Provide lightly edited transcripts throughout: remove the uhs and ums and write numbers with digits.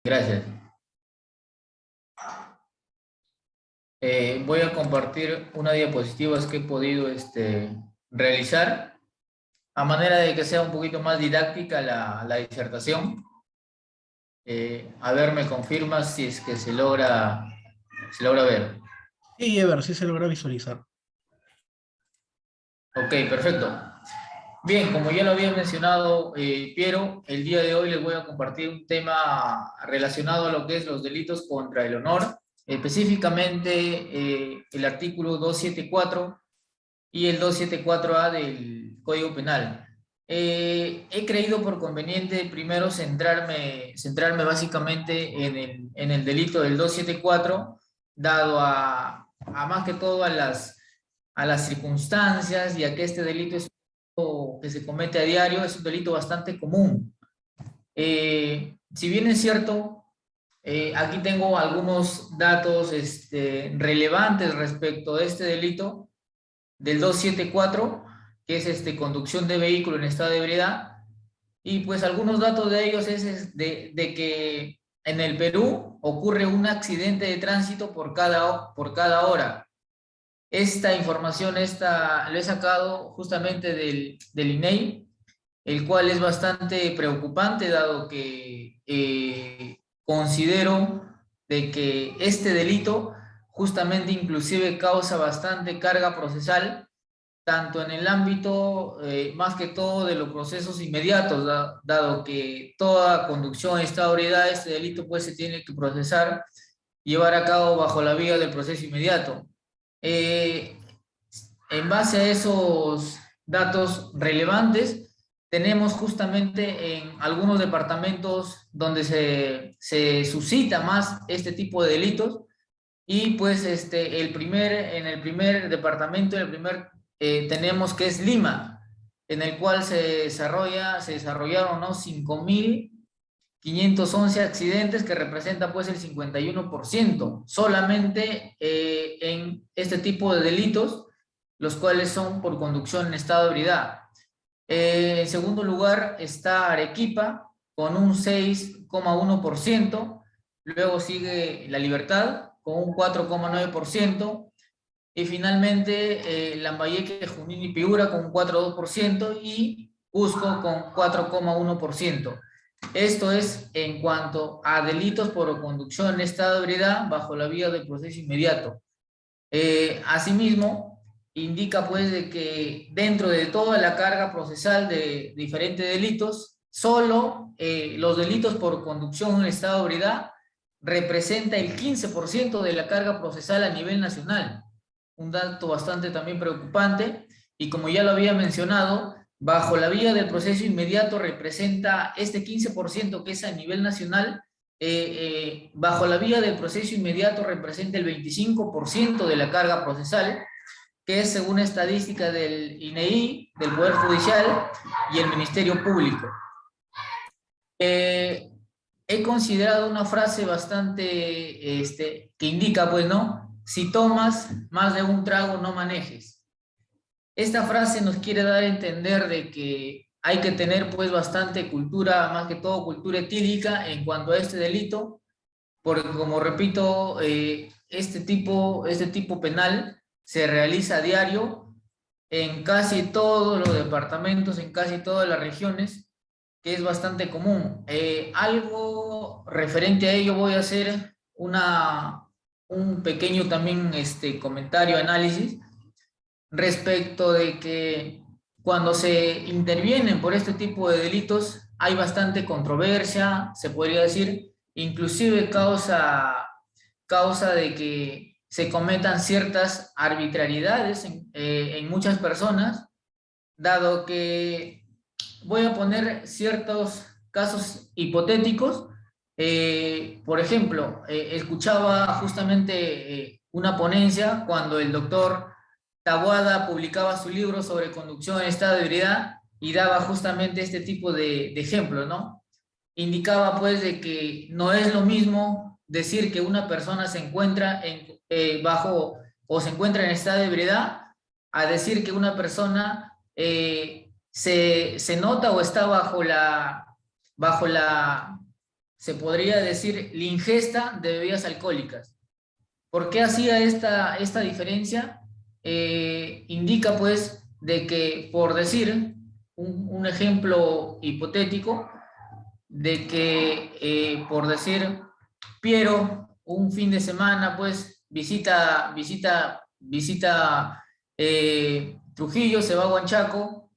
Gracias. Voy a compartir una diapositiva que he podido realizar a manera de que sea un poquito más didáctica la disertación. A ver, me confirma si es que se logra ver. Sí, Ever, sí se logra visualizar. Ok, perfecto. Bien, como ya lo había mencionado Piero, el día de hoy les voy a compartir un tema relacionado a lo que es los delitos contra el honor, específicamente el artículo 274 y el 274A del Código Penal. He creído por conveniente primero centrarme básicamente en el delito del 274, dado a más que todo a las circunstancias, ya que este delito es algo que se comete a diario, es un delito bastante común. Si bien es cierto, aquí tengo algunos datos relevantes respecto a este delito del 274, que es conducción de vehículo en estado de ebriedad, y pues algunos datos de ellos es de que en el Perú ocurre un accidente de tránsito por cada hora. Esta información lo he sacado justamente del INEI, el cual es bastante preocupante, dado que considero de que este delito justamente inclusive causa bastante carga procesal, tanto en el ámbito, más que todo, de los procesos inmediatos, dado que toda conducción en estado de ebriedad, este delito pues se tiene que procesar, llevar a cabo bajo la vía del proceso inmediato. Eh, en base a esos datos relevantes, tenemos justamente en algunos departamentos donde se suscita más este tipo de delitos, y pues en el primer departamento, tenemos que es Lima, en el cual se desarrollaron, ¿no?, 5.511 accidentes, que representa pues el 51% solamente en este tipo de delitos, los cuales son por conducción en estado de ebriedad. En segundo lugar está Arequipa con un 6,1%, luego sigue La Libertad con un 4,9%, y finalmente Lambayeque, Junín y Piura con un 4,2%, y Cusco con 4,1%. Esto es en cuanto a delitos por conducción en estado de ebriedad bajo la vía del proceso inmediato. Asimismo, indica pues de que dentro de toda la carga procesal de diferentes delitos, solo los delitos por conducción en estado de ebriedad representa el 15% de la carga procesal a nivel nacional. Un dato bastante también preocupante, y como ya lo había mencionado, bajo la vía del proceso inmediato representa este 15% que es a nivel nacional. Bajo la vía del proceso inmediato representa el 25% de la carga procesal, que es según estadística del INEI, del Poder Judicial y el Ministerio Público. He considerado una frase bastante, que indica, pues, ¿no? Si tomas más de un trago, no manejes. Esta frase nos quiere dar a entender de que hay que tener, pues, bastante cultura, más que todo cultura etílica en cuanto a este delito, porque como repito, este tipo penal se realiza a diario en casi todos los departamentos, en casi todas las regiones, que es bastante común. Algo referente a ello voy a hacer un pequeño también comentario, análisis, respecto de que cuando se intervienen por este tipo de delitos hay bastante controversia, se podría decir, inclusive causa de que se cometan ciertas arbitrariedades en muchas personas, dado que voy a poner ciertos casos hipotéticos. Por ejemplo, escuchaba justamente una ponencia cuando el doctor Taboada publicaba su libro sobre conducción en estado de ebriedad, y daba justamente este tipo de ejemplos, ¿no? Indicaba pues de que no es lo mismo decir que una persona se encuentra bajo o se encuentra en estado de ebriedad, a decir que una persona se nota o está bajo la se podría decir, la ingesta de bebidas alcohólicas. ¿Por qué hacía esta diferencia? Indica pues de que, por decir un ejemplo hipotético, de que, por decir, Piero, un fin de semana, pues, visita Trujillo, se va a Huanchaco,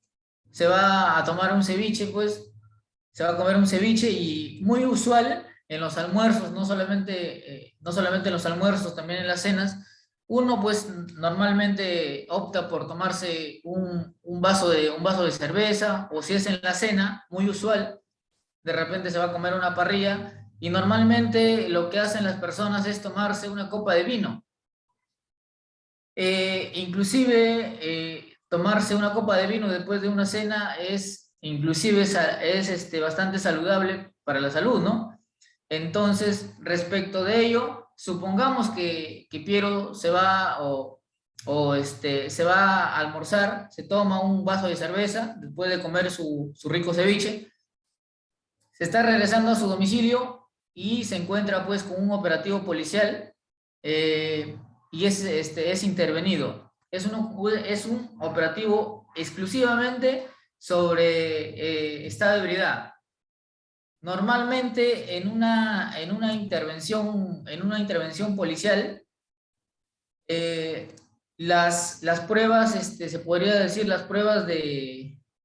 se va a tomar un ceviche, pues, se va a comer un ceviche y muy usual en los almuerzos, no solamente en los almuerzos, también en las cenas, uno pues normalmente opta por tomarse un vaso de cerveza, o si es en la cena, muy usual, de repente se va a comer una parrilla y normalmente lo que hacen las personas es tomarse una copa de vino. Inclusive tomarse una copa de vino después de una cena es bastante saludable para la salud, ¿no? Entonces, respecto de ello, supongamos que Piero se va se va a almorzar, se toma un vaso de cerveza después de comer su rico ceviche, se está regresando a su domicilio y se encuentra pues con un operativo policial, y es intervenido. Es un operativo exclusivamente sobre estado de ebriedad. Normalmente en una intervención policial, las pruebas, se podría decir las pruebas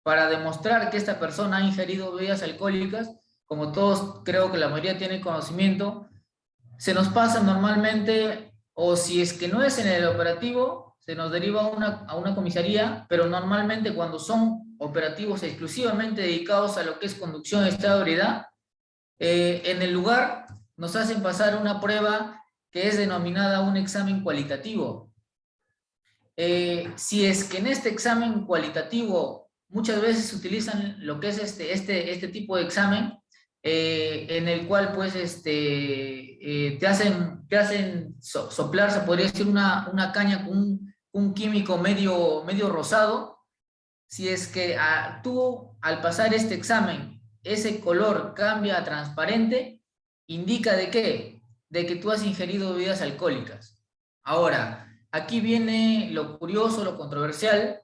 para demostrar que esta persona ha ingerido bebidas alcohólicas, como todos creo que la mayoría tiene conocimiento, se nos pasa normalmente, o si es que no es en el operativo, se nos deriva a una comisaría, pero normalmente cuando son operativos exclusivamente dedicados a lo que es conducción de estado de ebriedad, en el lugar nos hacen pasar una prueba que es denominada un examen cualitativo. Si es que en este examen cualitativo muchas veces utilizan lo que es este tipo de examen, en el cual pues te hacen soplar, se podría decir, una caña con un químico medio rosado. Si es que tú al pasar este examen ese color cambia a transparente, indica de qué, de que tú has ingerido bebidas alcohólicas. Ahora, aquí viene lo curioso, lo controversial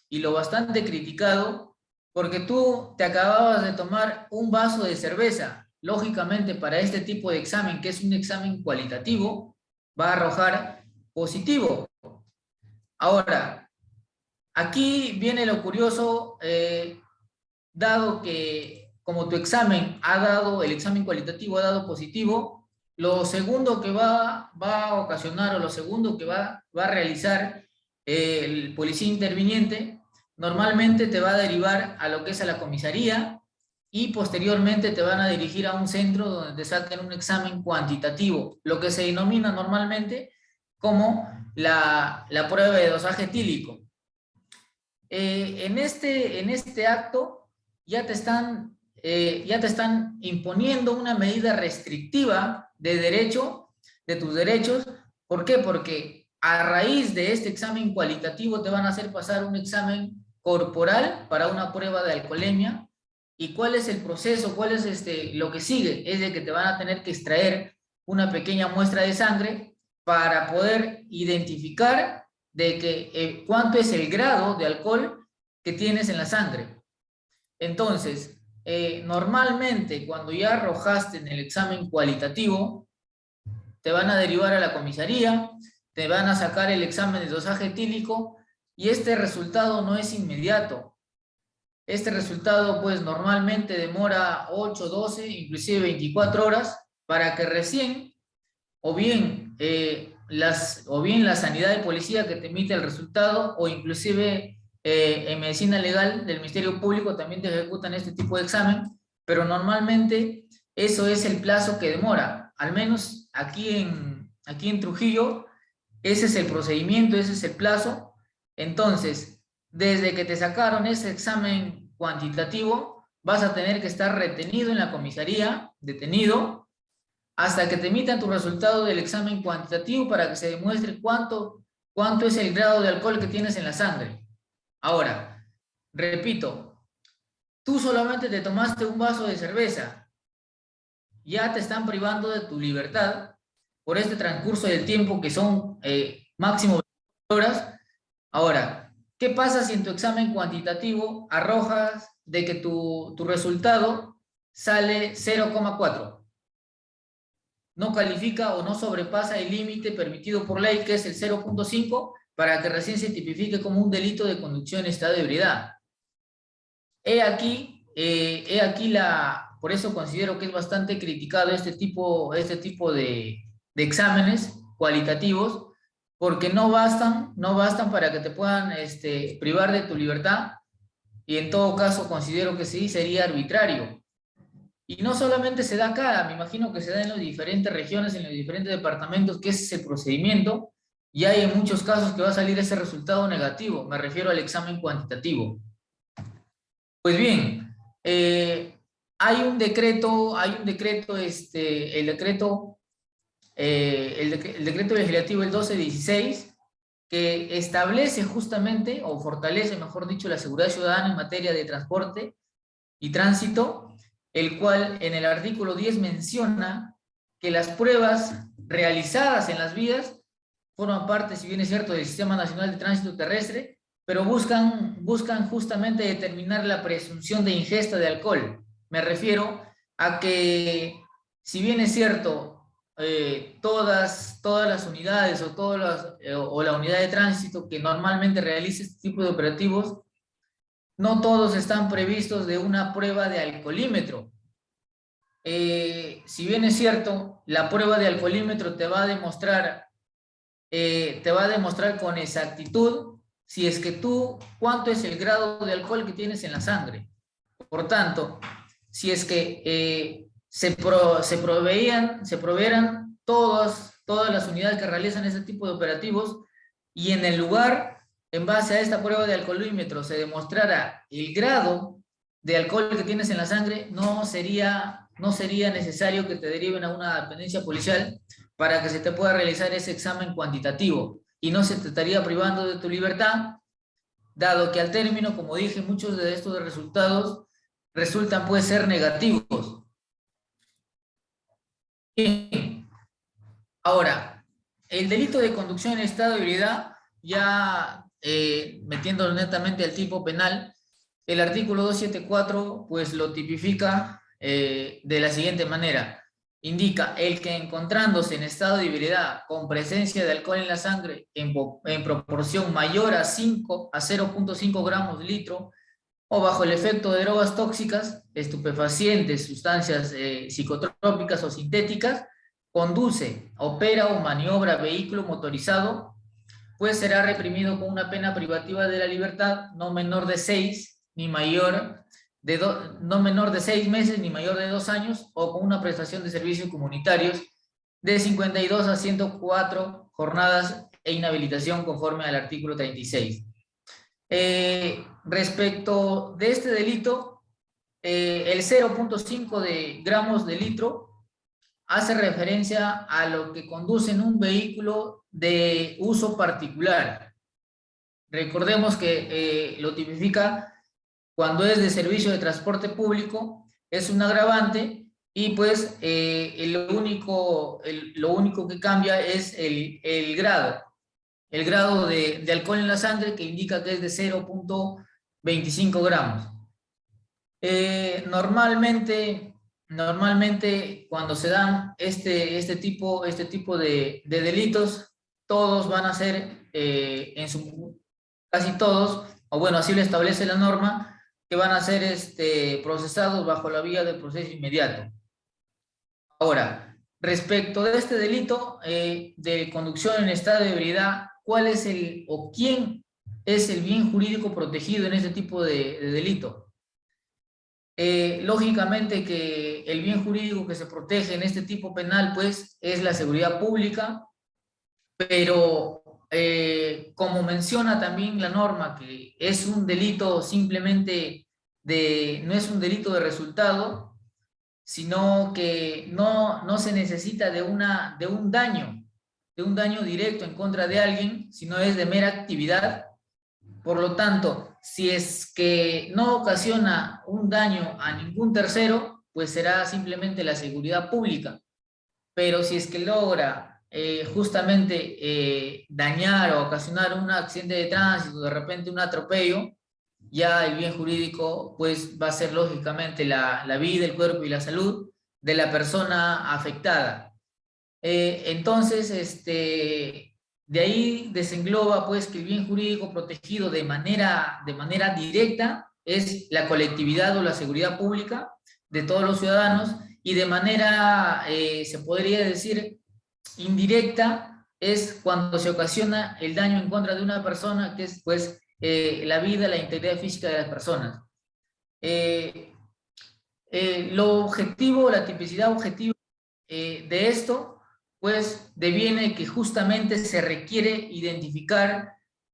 y lo bastante criticado, porque tú te acababas de tomar un vaso de cerveza. Lógicamente, para este tipo de examen, que es un examen cualitativo, va a arrojar positivo. Ahora, aquí viene lo curioso, dado que como tu examen el examen cualitativo ha dado positivo, lo segundo que va a ocasionar, o lo segundo que va a realizar el policía interviniente, normalmente te va a derivar a lo que es a la comisaría, y posteriormente te van a dirigir a un centro donde te saquen un examen cuantitativo, lo que se denomina normalmente como la prueba de dosaje etílico. En este acto ya te están imponiendo una medida restrictiva de tus derechos. ¿Por qué? Porque a raíz de este examen cualitativo te van a hacer pasar un examen corporal para una prueba de alcoholemia. ¿Y cuál es el proceso? ¿Cuál es lo que sigue? Es de que te van a tener que extraer una pequeña muestra de sangre para poder identificar de que cuánto es el grado de alcohol que tienes en la sangre. Entonces, normalmente cuando ya arrojaste en el examen cualitativo, te van a derivar a la comisaría, te van a sacar el examen de dosaje etílico, y este resultado no es inmediato. Este resultado pues normalmente demora 8, 12, inclusive 24 horas para que recién, o bien la sanidad de policía que te emite el resultado, o inclusive en medicina legal del Ministerio Público también te ejecutan este tipo de examen, pero normalmente eso es el plazo que demora. Al menos aquí en Trujillo, ese es el procedimiento, ese es el plazo. Entonces, desde que te sacaron ese examen cuantitativo, vas a tener que estar retenido en la comisaría, detenido, hasta que te emitan tu resultado del examen cuantitativo para que se demuestre cuánto es el grado de alcohol que tienes en la sangre. Ahora, repito, tú solamente te tomaste un vaso de cerveza ya te están privando de tu libertad por este transcurso del tiempo que son máximo 20 horas. Ahora, ¿qué pasa si en tu examen cuantitativo arrojas de que tu resultado sale 0,4? No califica o no sobrepasa el límite permitido por ley, que es el 0,5, para que recién se tipifique como un delito de conducción en estado de ebriedad. He aquí por eso considero que es bastante criticado este tipo de exámenes cualitativos, porque no bastan para que te puedan privar de tu libertad, y en todo caso considero que sí sería arbitrario. Y no solamente se da acá, me imagino que se da en las diferentes regiones, en los diferentes departamentos, que ese es el procedimiento, y hay en muchos casos que va a salir ese resultado negativo, me refiero al examen cuantitativo. Pues bien, hay un decreto, el decreto legislativo el 1216, que establece justamente, o fortalece, mejor dicho, la seguridad ciudadana en materia de transporte y tránsito, el cual en el artículo 10 menciona que las pruebas realizadas en las vías forman parte, si bien es cierto, del Sistema Nacional de Tránsito Terrestre, pero buscan justamente determinar la presunción de ingesta de alcohol. Me refiero a que, si bien es cierto, todas las unidades o la unidad de tránsito que normalmente realiza este tipo de operativos, no todos están previstos de una prueba de alcoholímetro. Si bien es cierto, la prueba de alcoholímetro te va a demostrar con exactitud si es que cuánto es el grado de alcohol que tienes en la sangre. Por tanto, si es que se proveeran todas las unidades que realizan ese tipo de operativos, y en el lugar, en base a esta prueba de alcoholímetro, se demostrara el grado de alcohol que tienes en la sangre, no sería necesario que te deriven a una dependencia policial para que se te pueda realizar ese examen cuantitativo, y no se te estaría privando de tu libertad, dado que al término, como dije, muchos de estos resultados resultan pues ser negativos. Bien. Ahora, el delito de conducción en estado de ebriedad, ya metiéndolo netamente al tipo penal, el artículo 274 pues lo tipifica de la siguiente manera. Indica: el que encontrándose en estado de ebriedad con presencia de alcohol en la sangre en proporción mayor a 0,5 gramos de litro, o bajo el efecto de drogas tóxicas, estupefacientes, sustancias psicotrópicas o sintéticas, conduce, opera o maniobra vehículo motorizado, pues será reprimido con una pena privativa de la libertad no menor de 6 meses ni mayor de 2 años, o con una prestación de servicios comunitarios de 52 a 104 jornadas e inhabilitación conforme al artículo 36. Respecto de este delito, el 0,5 de gramos de litro hace referencia a lo que conduce en un vehículo de uso particular. Recordemos que lo tipifica cuando es de servicio de transporte público, es un agravante, y pues lo único que cambia es el grado de alcohol en la sangre, que indica que es de 0,25 gramos. Normalmente cuando se dan este tipo de delitos, todos van a ser, casi todos, o bueno, así lo establece la norma, que van a ser procesados bajo la vía del proceso inmediato. Ahora, respecto de este delito de conducción en estado de ebriedad, ¿cuál es quién es el bien jurídico protegido en este tipo de delito? Lógicamente que el bien jurídico que se protege en este tipo penal pues es la seguridad pública, pero como menciona también la norma, que es un delito simplemente no es un delito de resultado, sino que no se necesita de un daño directo en contra de alguien, sino es de mera actividad. Por lo tanto, si es que no ocasiona un daño a ningún tercero, pues será simplemente la seguridad pública. Pero si es que logra justamente dañar o ocasionar un accidente de tránsito, de repente un atropello, ya el bien jurídico pues va a ser lógicamente la vida, el cuerpo y la salud de la persona afectada. Entonces, de ahí desengloba pues que el bien jurídico protegido de manera directa es la colectividad o la seguridad pública de todos los ciudadanos, y de manera, se podría decir, indirecta, es cuando se ocasiona el daño en contra de una persona, que es pues la vida, la integridad física de las personas. Lo objetivo, la tipicidad objetiva de esto, pues deviene que justamente se requiere identificar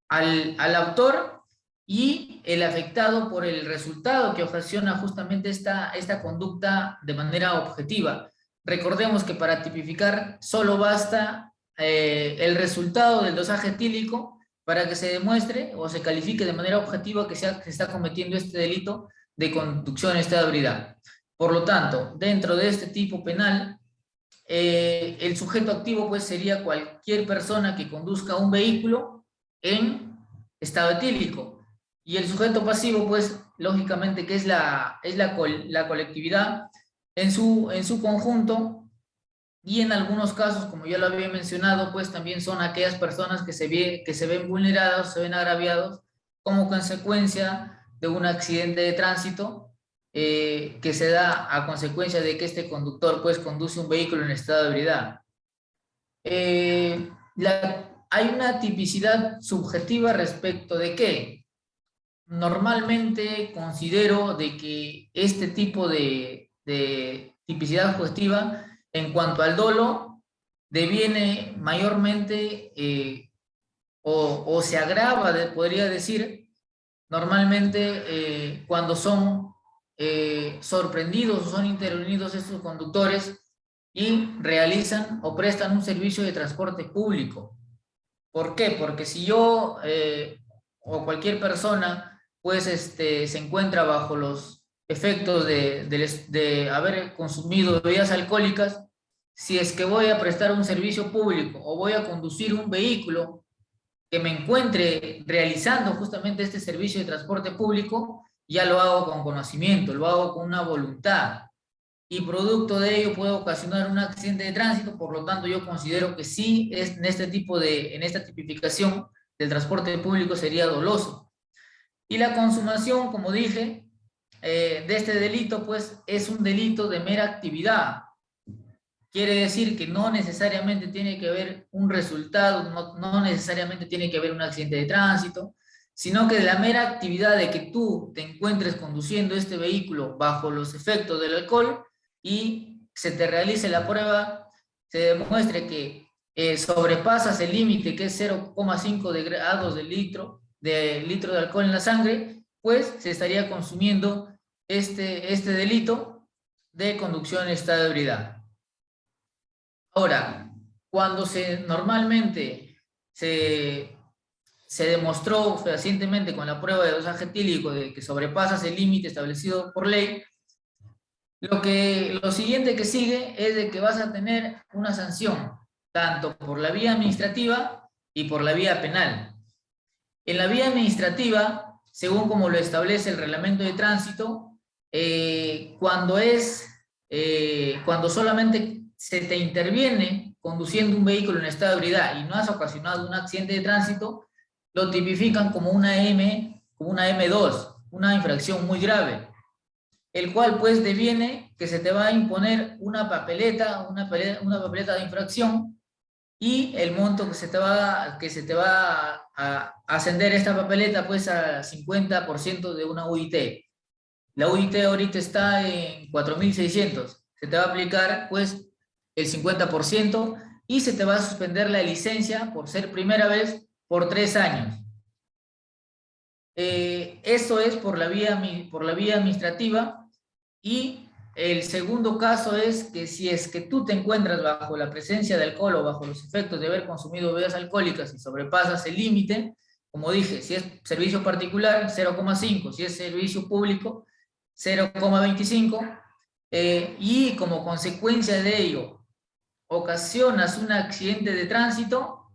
al autor y el afectado por el resultado que ocasiona justamente esta conducta de manera objetiva. Recordemos que para tipificar solo basta el resultado del dosaje etílico para que se demuestre o se califique de manera objetiva que se está cometiendo este delito de conducción en estado de ebriedad. Por lo tanto, dentro de este tipo penal, el sujeto activo pues sería cualquier persona que conduzca un vehículo en estado etílico, y el sujeto pasivo pues lógicamente que es la colectividad en su conjunto, y en algunos casos, como ya lo había mencionado, pues también son aquellas personas que se ven vulnerados, se ven agraviados como consecuencia de un accidente de tránsito que se da a consecuencia de que este conductor pues conduce un vehículo en estado de ebriedad. Hay una tipicidad subjetiva respecto de que normalmente considero de que este tipo de tipicidad objetiva en cuanto al dolo deviene mayormente o se agrava, podría decir, normalmente cuando son sorprendidos o son intervenidos estos conductores y realizan o prestan un servicio de transporte público. ¿Por qué? Porque si yo o cualquier persona pues se encuentra bajo los efectos de haber consumido bebidas alcohólicas, si es que voy a prestar un servicio público o voy a conducir un vehículo que me encuentre realizando justamente este servicio de transporte público, ya lo hago con conocimiento, lo hago con una voluntad, y producto de ello puede ocasionar un accidente de tránsito. Por lo tanto, yo considero que sí, en esta tipificación del transporte público sería doloso. Y la consumación, como dije, de este delito, pues es un delito de mera actividad. Quiere decir que no necesariamente tiene que haber un resultado, no necesariamente tiene que haber un accidente de tránsito, sino que de la mera actividad de que tú te encuentres conduciendo este vehículo bajo los efectos del alcohol y se te realice la prueba, se demuestre que sobrepasas el límite, que es 0,5 de grados de litro de alcohol en la sangre, pues se estaría consumiendo este delito de conducción en estado de ebriedad. Ahora, cuando normalmente se demostró fehacientemente con la prueba de dosaje etílico de que sobrepasas el límite establecido por ley, lo siguiente que sigue es de que vas a tener una sanción, tanto por la vía administrativa y por la vía penal. En la vía administrativa, según como lo establece el reglamento de tránsito, cuando solamente se te interviene conduciendo un vehículo en estado de ebriedad y no has ocasionado un accidente de tránsito, lo tipifican como una M2, una infracción muy grave, el cual pues deviene que se te va a imponer una papeleta de infracción, y el monto que se te va a ascender esta papeleta pues a 50% de una UIT. La UIT ahorita está en 4.600. Se te va a aplicar pues el 50% y se te va a suspender la licencia por ser primera vez por 3 años. Eso es por la vía administrativa. Y el segundo caso es que si es que tú te encuentras bajo la presencia de alcohol o bajo los efectos de haber consumido bebidas alcohólicas y sobrepasas el límite, como dije, si es servicio particular, 0,5, si es servicio público, 0,25, y como consecuencia de ello ocasionas un accidente de tránsito,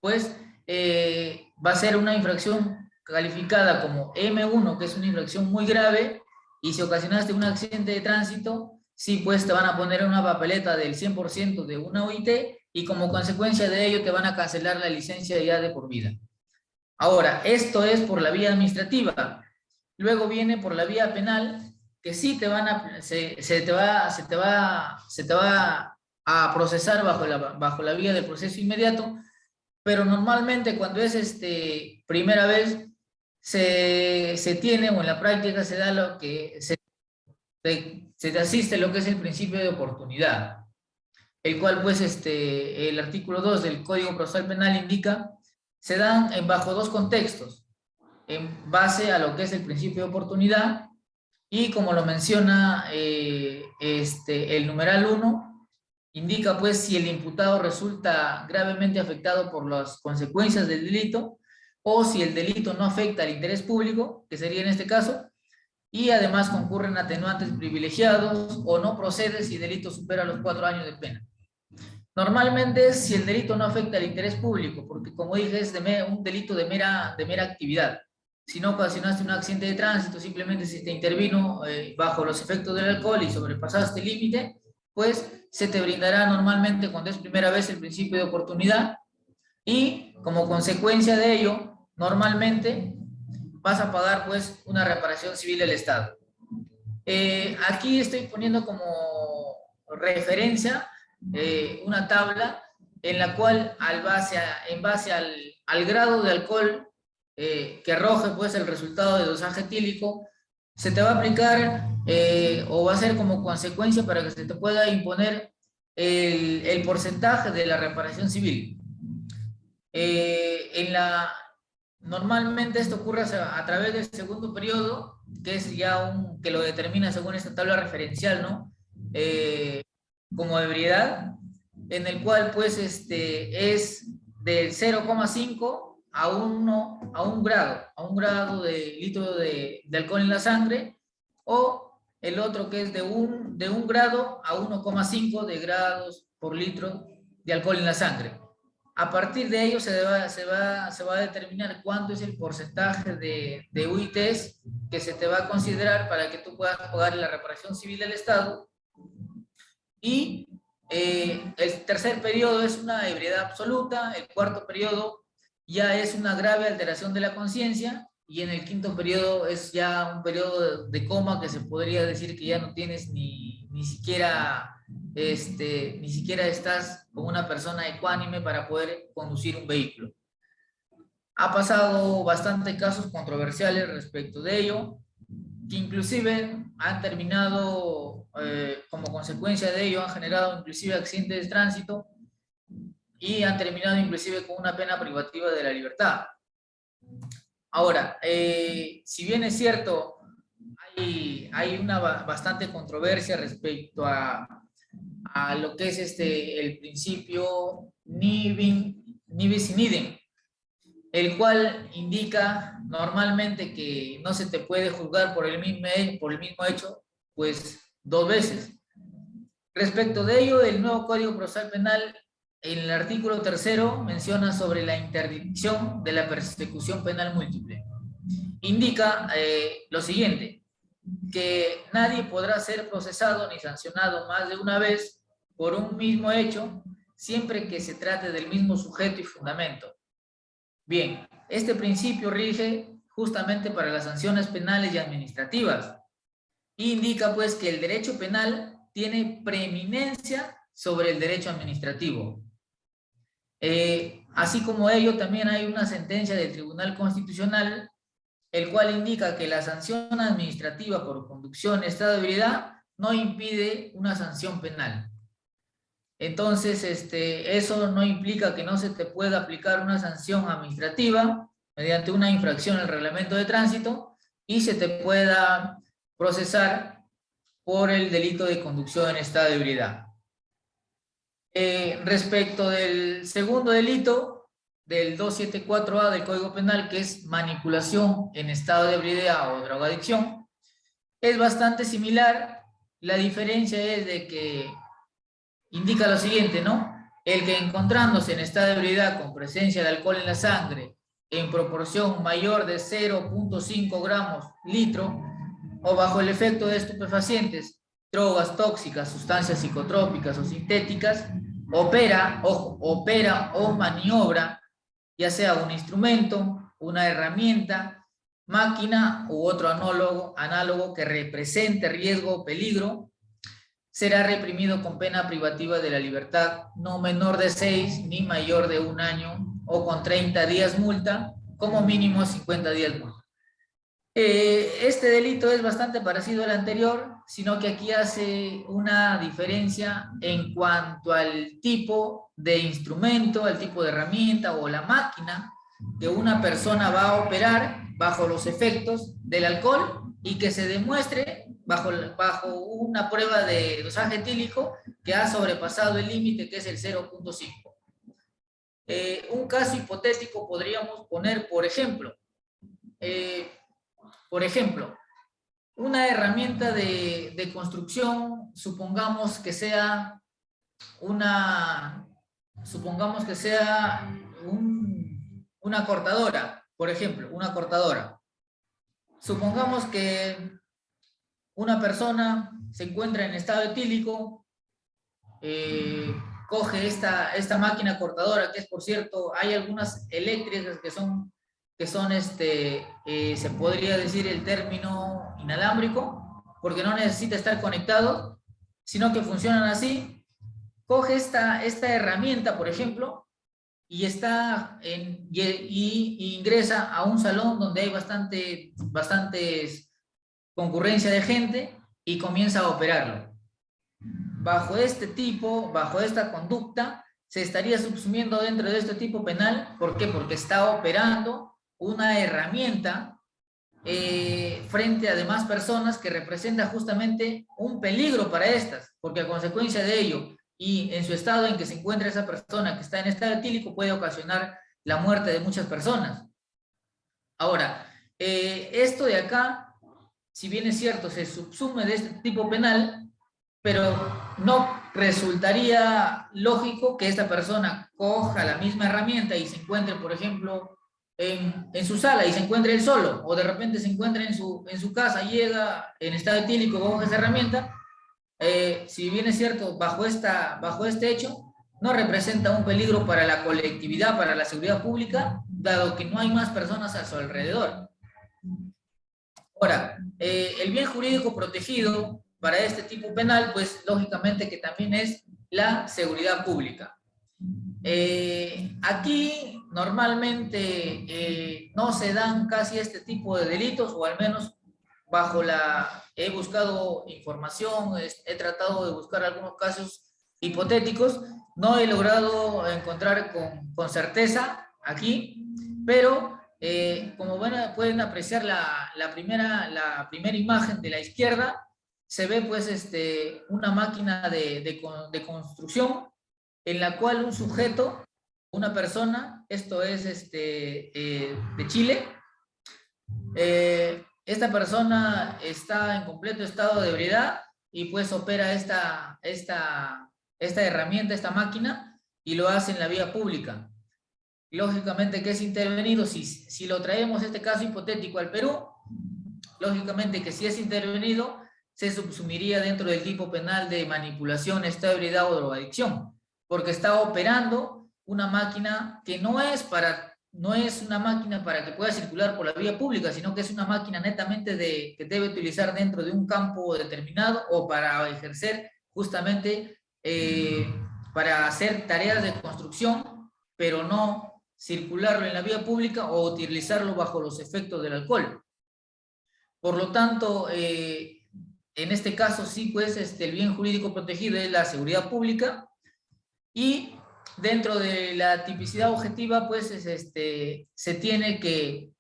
pues va a ser una infracción calificada como M1, que es una infracción muy grave, y si ocasionaste un accidente de tránsito, sí, pues te van a poner una papeleta del 100% de una OIT, y como consecuencia de ello te van a cancelar la licencia ya de por vida. Ahora, esto es por la vía administrativa. Luego viene por la vía penal, que sí te van a, se te va a procesar bajo la vía del proceso inmediato, pero normalmente cuando es primera vez se tiene, o en la práctica se da lo que se te asiste lo que es el principio de oportunidad, el cual pues el artículo 2 del Código Procesal Penal indica, se dan bajo dos contextos, en base a lo que es el principio de oportunidad, y como lo menciona el numeral 1, indica pues si el imputado resulta gravemente afectado por las consecuencias del delito, o si el delito no afecta al interés público, que sería en este caso, y además concurren atenuantes privilegiados, o no procede si el delito supera los 4 años de pena. Normalmente, si el delito no afecta al interés público, porque como dije, es un delito de mera actividad. Si no ocasionaste un accidente de tránsito, simplemente si te intervino bajo los efectos del alcohol y sobrepasaste el límite, pues se te brindará normalmente cuando es primera vez el principio de oportunidad, y como consecuencia de ello, normalmente vas a pagar pues una reparación civil del Estado. Aquí estoy poniendo como referencia una tabla en la cual en base al grado de alcohol que arroje pues el resultado de dosaje etílico, se te va a aplicar o va a ser como consecuencia para que se te pueda imponer el porcentaje de la reparación civil. Normalmente esto ocurre a través del segundo periodo, que es ya que lo determina según esta tabla referencial, ¿no? Como ebriedad, en el cual pues es del 0,5 a 1 grado de litro de alcohol en la sangre, o el otro que es de 1 grado a 1,5 de grados por litro de alcohol en la sangre. A partir de ello se va a determinar cuánto es el porcentaje de UITs que se te va a considerar para que tú puedas pagar la reparación civil del Estado. Y el tercer periodo es una ebriedad absoluta, el cuarto periodo ya es una grave alteración de la conciencia, y en el quinto periodo es ya un periodo de coma, que se podría decir que ya no tienes ni siquiera estás con una persona ecuánime para poder conducir un vehículo. Ha pasado bastantes casos controversiales respecto de ello, que inclusive han terminado, como consecuencia de ello, han generado inclusive accidentes de tránsito, y han terminado inclusive con una pena privativa de la libertad. Ahora, si bien es cierto, hay una bastante controversia respecto a lo que es el principio nibis in idem, el cual indica normalmente que no se te puede juzgar por el mismo hecho, pues 2 veces. Respecto de ello, el nuevo Código Procesal Penal, en el artículo 3º, menciona sobre la interdicción de la persecución penal múltiple. Indica lo siguiente, que nadie podrá ser procesado ni sancionado más de una vez por un mismo hecho, siempre que se trate del mismo sujeto y fundamento. Bien, este principio rige justamente para las sanciones penales y administrativas. Indica pues que el derecho penal tiene preeminencia sobre el derecho administrativo. Así como ello, también hay una sentencia del Tribunal Constitucional, el cual indica que la sanción administrativa por conducción en estado de ebriedad no impide una sanción penal. Entonces, eso no implica que no se te pueda aplicar una sanción administrativa mediante una infracción al reglamento de tránsito, y se te pueda procesar por el delito de conducción en estado de ebriedad. Respecto del segundo delito, del 274A del Código Penal, que es manipulación en estado de ebriedad o drogadicción, es bastante similar. la diferencia es de que indica lo siguiente, ¿no? El que encontrándose en estado de ebriedad con presencia de alcohol en la sangre en proporción mayor de 0,5 gramos litro o bajo el efecto de estupefacientes, drogas tóxicas, sustancias psicotrópicas o sintéticas, opera o maniobra, ya sea un instrumento, una herramienta, máquina u otro análogo que represente riesgo o peligro, será reprimido con pena privativa de la libertad no menor de 6 ni mayor de 1 año o con 30 días multa, como mínimo 50 días multa. Este delito es bastante parecido al anterior, sino que aquí hace una diferencia en cuanto al tipo de instrumento, al tipo de herramienta o la máquina que una persona va a operar bajo los efectos del alcohol y que se demuestre bajo una prueba de dosaje etílico que ha sobrepasado el límite que es el 0,5. Un caso hipotético podríamos poner, por ejemplo, una herramienta de construcción, supongamos que sea una cortadora, por ejemplo, una cortadora. Supongamos que una persona se encuentra en estado etílico, coge esta máquina cortadora, que es, por cierto, hay algunas eléctricas que son se podría decir el término inalámbrico, porque no necesita estar conectado, sino que funcionan así. Coge esta herramienta, por ejemplo, y ingresa a un salón donde hay bastantes concurrencia de gente y comienza a operarlo. Bajo esta conducta, se estaría subsumiendo dentro de este tipo penal. ¿Por qué? Porque está operando una herramienta frente a demás personas que representa justamente un peligro para estas, porque a consecuencia de ello y en su estado en que se encuentra esa persona que está en estado etílico puede ocasionar la muerte de muchas personas. Ahora, esto de acá, si bien es cierto, se subsume de este tipo penal, pero no resultaría lógico que esta persona coja la misma herramienta y se encuentre, por ejemplo, en su sala y se encuentre él solo, o de repente se encuentre en su casa, llega en estado etílico, coge esa herramienta. Si bien es cierto, bajo este hecho, no representa un peligro para la colectividad, para la seguridad pública, dado que no hay más personas a su alrededor. Ahora, el bien jurídico protegido para este tipo penal, pues lógicamente que también es la seguridad pública. Aquí normalmente no se dan casi este tipo de delitos, o al menos he buscado información, he tratado de buscar algunos casos hipotéticos, no he logrado encontrar con certeza aquí, pero como pueden apreciar la primera imagen de la izquierda, se ve pues una máquina de construcción en la cual un sujeto, una persona, esto es de Chile, esta persona está en completo estado de ebriedad y pues opera esta herramienta, esta máquina, y lo hace en la vía pública. Lógicamente que es intervenido, si lo traemos este caso hipotético al Perú, lógicamente que si es intervenido, se subsumiría dentro del tipo penal de manipulación, estado de ebriedad o drogadicción, porque está operando una máquina que no es una máquina para que pueda circular por la vía pública, sino que es una máquina netamente que debe utilizar dentro de un campo determinado o para ejercer justamente, para hacer tareas de construcción, pero no circularlo en la vía pública o utilizarlo bajo los efectos del alcohol. Por lo tanto, en este caso sí, pues el bien jurídico protegido es la seguridad pública, y dentro de la tipicidad objetiva, pues se tiene que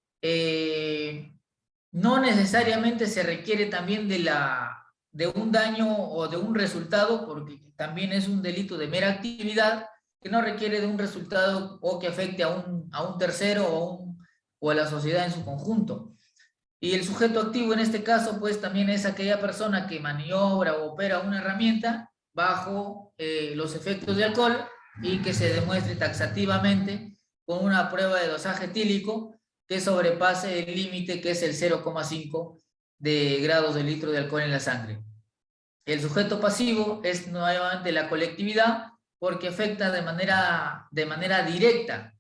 no necesariamente se requiere también de un daño o de un resultado, porque también es un delito de mera actividad que no requiere de un resultado o que afecte a un tercero o a la sociedad en su conjunto. Y el sujeto activo en este caso, pues también es aquella persona que maniobra o opera una herramienta bajo los efectos de alcohol y que se demuestre taxativamente con una prueba de dosaje etílico que sobrepase el límite que es el 0,5 de grados de litro de alcohol en la sangre. El sujeto pasivo es nuevamente la colectividad porque afecta de manera directa.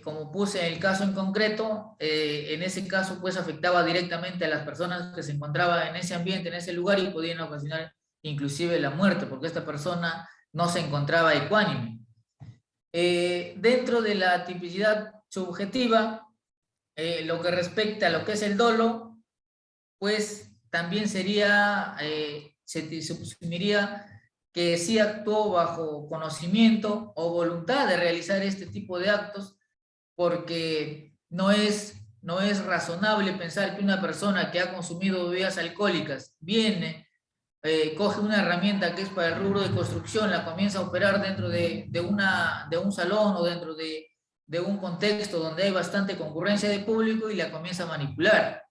Como puse en el caso en concreto, en ese caso pues afectaba directamente a las personas que se encontraban en ese ambiente, en ese lugar, y podían ocasionar inclusive la muerte porque esta persona no se encontraba ecuánime. Dentro de la tipicidad subjetiva, lo que respecta a lo que es el dolo, pues también sería, se subsumiría que sí actuó bajo conocimiento o voluntad de realizar este tipo de actos, porque no es razonable pensar que una persona que ha consumido bebidas alcohólicas viene, coge una herramienta que es para el rubro de construcción, la comienza a operar dentro de un salón o dentro de un contexto donde hay bastante concurrencia de público y la comienza a manipular.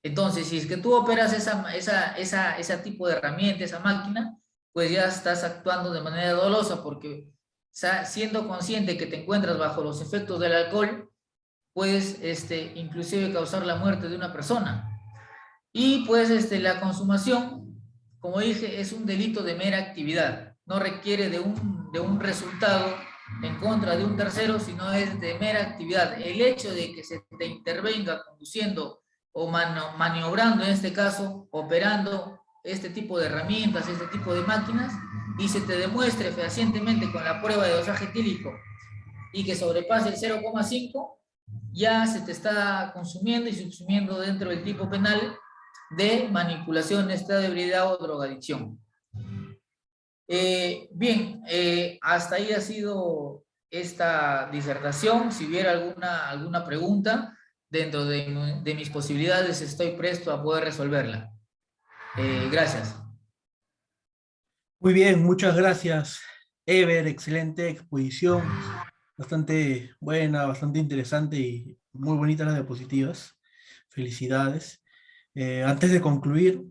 Entonces, si es que tú operas ese tipo de herramienta, esa máquina, pues ya estás actuando de manera dolosa porque siendo consciente que te encuentras bajo los efectos del alcohol, puedes inclusive causar la muerte de una persona. Y pues la consumación, como dije, es un delito de mera actividad. No requiere de un resultado en contra de un tercero, sino es de mera actividad. El hecho de que se te intervenga conduciendo o maniobrando, en este caso, operando este tipo de herramientas, este tipo de máquinas, y se te demuestre fehacientemente con la prueba de dosaje etílico y que sobrepase el 0,5, ya se te está consumiendo y subsumiendo dentro del tipo penal de manipulación, estado de ebriedad o drogadicción. Bien, hasta ahí ha sido esta disertación. Si hubiera alguna pregunta, dentro de mis posibilidades estoy presto a poder resolverla. Gracias. Muy bien, muchas gracias, Ever. Excelente exposición, bastante buena, bastante interesante y muy bonitas las diapositivas. Felicidades. Antes de concluir,